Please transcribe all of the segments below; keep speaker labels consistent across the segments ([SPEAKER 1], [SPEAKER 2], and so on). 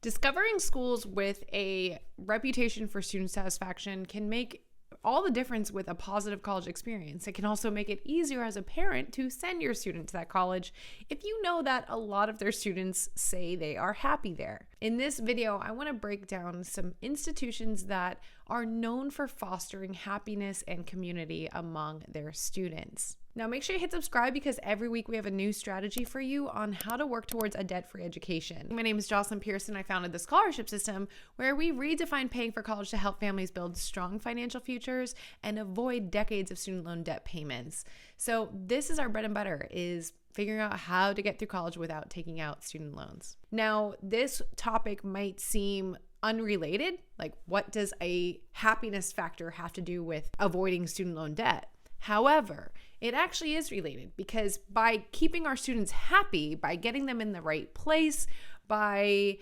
[SPEAKER 1] Discovering schools with a reputation for student satisfaction can make all the difference with a positive college experience. It can also make it easier as a parent to send your student to that college if you know that a lot of their students say they are happy there. In this video, I want to break down some institutions that are known for fostering happiness and community among their students. Now, make sure you hit subscribe because every week we have a new strategy for you on how to work towards a debt-free education. My name is Jocelyn Pearson. I founded the scholarship system where we redefine paying for college to help families build strong financial futures and avoid decades of student loan debt payments. So this is our bread and butter, is figuring out how to get through college without taking out student loans. Now, this topic might seem unrelated, like what does a happiness factor have to do with avoiding student loan debt? However, it actually is related because by keeping our students happy, by getting them in the right place, by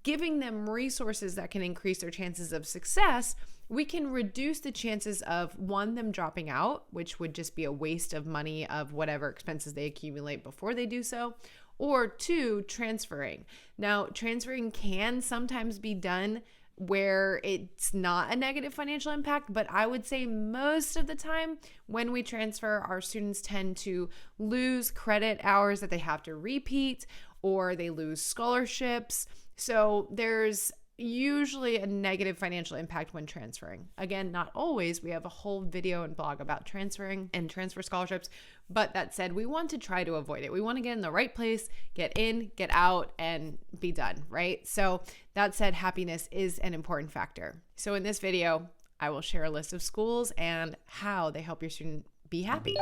[SPEAKER 1] giving them resources that can increase their chances of success, we can reduce the chances of, one, them dropping out, which would just be a waste of money of whatever expenses they accumulate before they do so, or two, transferring. Now, transferring can sometimes be done where it's not a negative financial impact, but I would say most of the time when we transfer, our students tend to lose credit hours that they have to repeat, or they lose scholarships. So there's usually a negative financial impact when transferring. Again, not always. We have a whole video and blog about transferring and transfer scholarships. But that said, we want to try to avoid it. We want to get in the right place, get in, get out, and be done, right? So that said, happiness is an important factor. So in this video, I will share a list of schools and how they help your student be happy.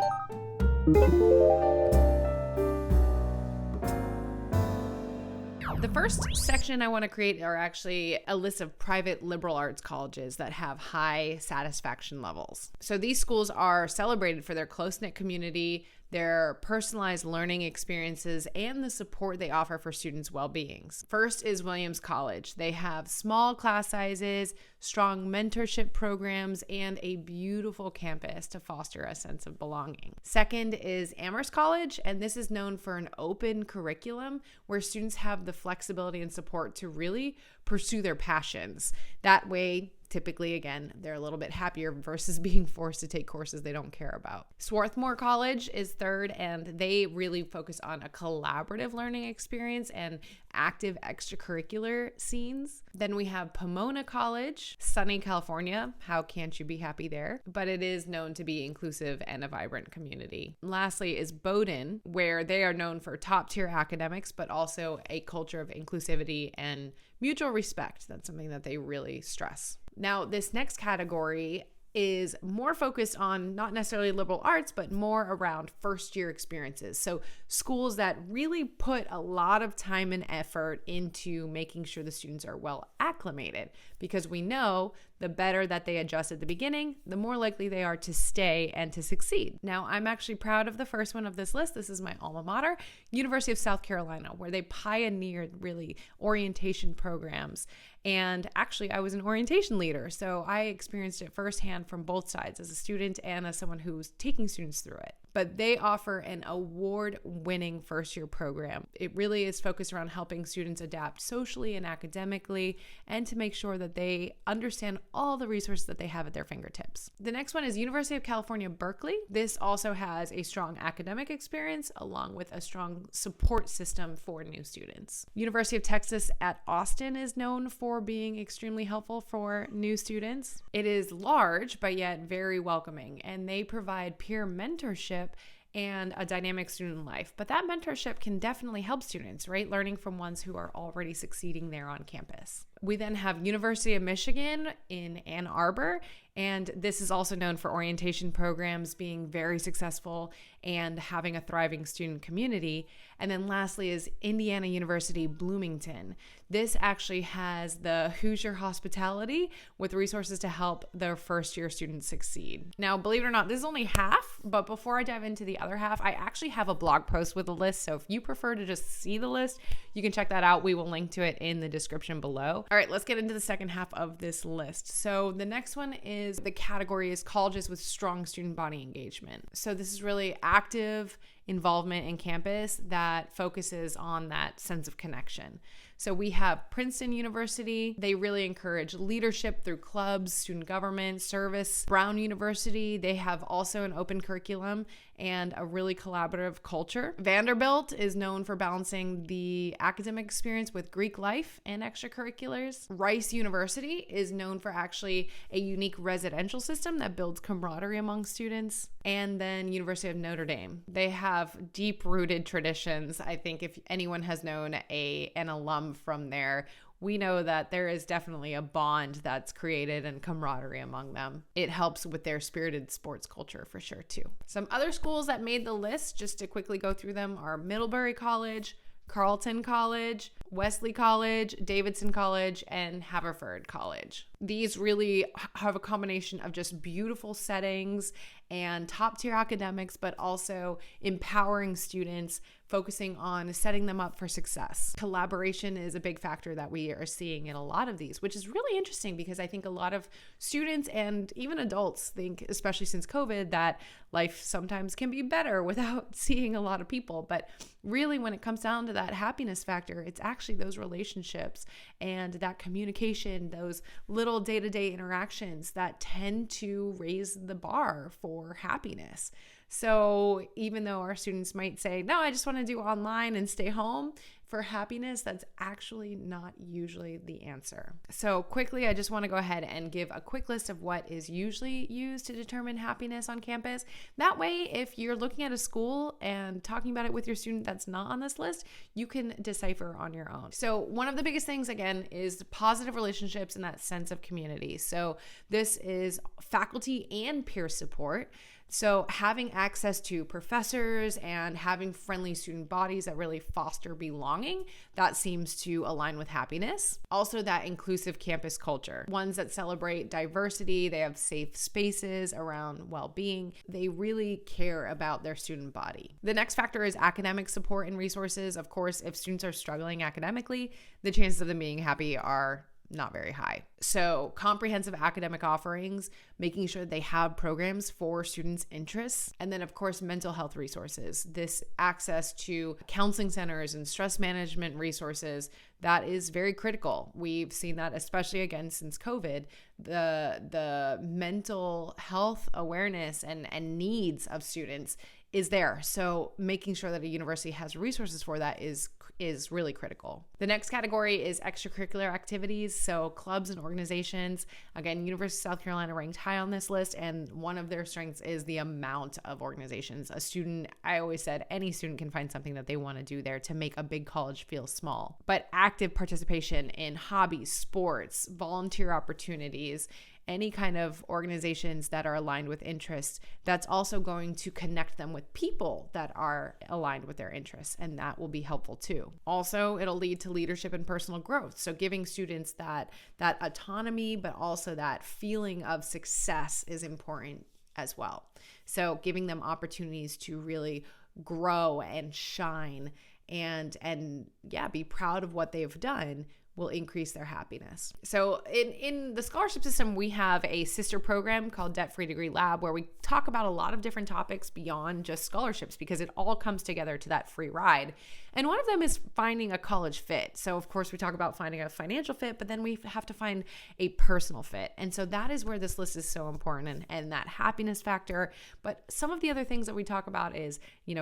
[SPEAKER 1] The first section I want to create are actually a list of private liberal arts colleges that have high satisfaction levels. So these schools are celebrated for their close-knit community, their personalized learning experiences, and the support they offer for students' well-beings. First is Williams College. They have small class sizes, strong mentorship programs, and a beautiful campus to foster a sense of belonging. Second is Amherst College, and this is known for an open curriculum where students have the flexibility and support to really pursue their passions. That way, typically, again, they're a little bit happier versus being forced to take courses they don't care about. Swarthmore College is third, and they really focus on a collaborative learning experience and active extracurricular scenes. Then we have Pomona College, sunny California. How can't you be happy there? But it is known to be inclusive and a vibrant community. Lastly is Bowdoin, where they are known for top-tier academics, but also a culture of inclusivity and mutual respect. That's something that they really stress. Now, this next category is more focused on not necessarily liberal arts, but more around first-year experiences. So schools that really put a lot of time and effort into making sure the students are well acclimated, because we know the better that they adjust at the beginning, the more likely they are to stay and to succeed. Now, I'm actually proud of the first one of this list. This is my alma mater, University of South Carolina, where they pioneered really orientation programs. And actually, I was an orientation leader, so I experienced it firsthand from both sides as a student and as someone who was taking students through it. But they offer an award-winning first-year program. It really is focused around helping students adapt socially and academically and to make sure that they understand all the resources that they have at their fingertips. The next one is University of California, Berkeley. This also has a strong academic experience along with a strong support system for new students. University of Texas at Austin is known for being extremely helpful for new students. It is large, but yet very welcoming, and they provide peer mentorship and a dynamic student life. But that mentorship can definitely help students, right? Learning from ones who are already succeeding there on campus. We then have University of Michigan in Ann Arbor, and this is also known for orientation programs being very successful and having a thriving student community. And then lastly is Indiana University, Bloomington. This actually has the Hoosier hospitality with resources to help their first year students succeed. Now, believe it or not, this is only half, but before I dive into the other half, I actually have a blog post with a list. So if you prefer to just see the list, you can check that out. We will link to it in the description below. All right, let's get into the second half of this list. So the next one is the category is colleges with strong student body engagement. So this is really active, involvement in campus that focuses on that sense of connection. So we have Princeton University. They really encourage leadership through clubs, student government, service. Brown University, they have also an open curriculum and a really collaborative culture. Vanderbilt is known for balancing the academic experience with Greek life and extracurriculars. Rice University is known for actually a unique residential system that builds camaraderie among students. And then University of Notre Dame. They have deep-rooted traditions. I think if anyone has known an alum from there, we know that there is definitely a bond that's created and camaraderie among them. It helps with their spirited sports culture for sure too. Some other schools that made the list, just to quickly go through them, are Middlebury College, Carleton College, Wesley College, Davidson College, and Haverford College. These really have a combination of just beautiful settings and top-tier academics, but also empowering students, focusing on setting them up for success. Collaboration is a big factor that we are seeing in a lot of these, which is really interesting because I think a lot of students and even adults think, especially since COVID, that life sometimes can be better without seeing a lot of people. But really, when it comes down to that happiness factor, it's actually those relationships and that communication, those little day-to-day interactions that tend to raise the bar for happiness. So even though our students might say, no, I just want to do online and stay home for happiness, that's actually not usually the answer. So quickly, I just want to go ahead and give a quick list of what is usually used to determine happiness on campus. That way, if you're looking at a school and talking about it with your student that's not on this list, you can decipher on your own. So one of the biggest things, again, is positive relationships and that sense of community. So this is faculty and peer support. So having access to professors and having friendly student bodies that really foster belonging, that seems to align with happiness. Also that inclusive campus culture, ones that celebrate diversity, they have safe spaces around well-being. They really care about their student body. The next factor is academic support and resources. Of course, if students are struggling academically, the chances of them being happy are not very high. So comprehensive academic offerings, making sure they have programs for students' interests. And then of course, mental health resources, this access to counseling centers and stress management resources, that is very critical. We've seen that, especially again, since COVID, the mental health awareness and needs of students is there. So making sure that a university has resources for that is really critical. The next category is extracurricular activities. So clubs and organizations. Again, University of South Carolina ranked high on this list, and one of their strengths is the amount of organizations. A student, I always said, any student can find something that they want to do there to make a big college feel small. But active participation in hobbies, sports, volunteer opportunities, any kind of organizations that are aligned with interests, that's also going to connect them with people that are aligned with their interests, and that will be helpful too. Also, it'll lead to leadership and personal growth. So giving students that autonomy, but also that feeling of success is important as well. So giving them opportunities to really grow and shine and be proud of what they've done will increase their happiness. So in the scholarship system, we have a sister program called Debt Free Degree Lab, where we talk about a lot of different topics beyond just scholarships, because it all comes together to that free ride. And one of them is finding a college fit. So of course we talk about finding a financial fit, but then we have to find a personal fit. And so that is where this list is so important, and that happiness factor. But some of the other things that we talk about is,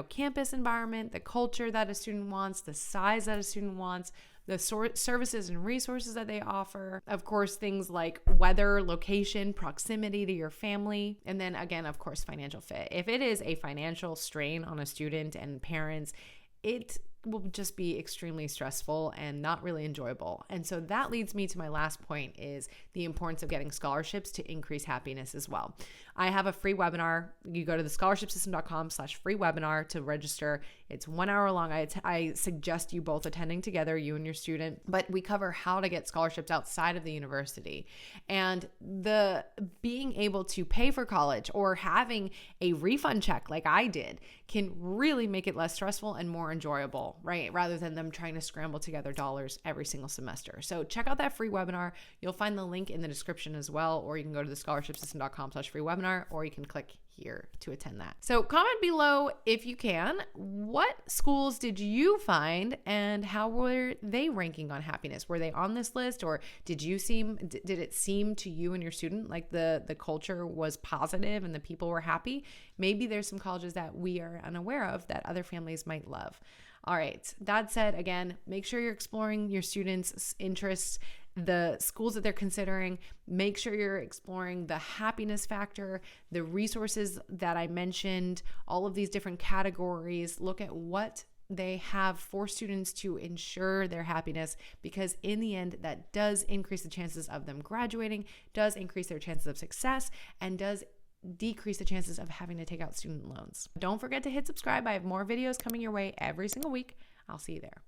[SPEAKER 1] campus environment, the culture that a student wants, the size that a student wants, the services and resources that they offer. Of course, things like weather, location, proximity to your family. And then again, of course, financial fit. If it is a financial strain on a student and parents, it will just be extremely stressful and not really enjoyable. And so that leads me to my last point, is the importance of getting scholarships to increase happiness as well. I have a free webinar. You go to thescholarshipsystem.com/free webinar to register. It's 1 hour long. I suggest you both attending together, you and your student, but we cover how to get scholarships outside of the university. And the being able to pay for college or having a refund check like I did can really make it less stressful and more enjoyable. affordable, right? Rather than them trying to scramble together dollars every single semester. So check out that free webinar. You'll find the link in the description as well, or you can go to thescholarshipsystem.com/free webinar, or you can click here to attend that. So comment below if you can, what schools did you find and how were they ranking on happiness? Were they on this list, or did it seem to you and your student like the culture was positive and the people were happy? Maybe there's some colleges that we are unaware of that other families might love. All right, that said, again, make sure you're exploring your students' interests, the schools that they're considering. Make sure you're exploring the happiness factor, the resources that I mentioned, all of these different categories. Look at what they have for students to ensure their happiness, because in the end, that does increase the chances of them graduating, does increase their chances of success, and does decrease the chances of having to take out student loans. Don't forget to hit subscribe. I have more videos coming your way every single week. I'll see you there.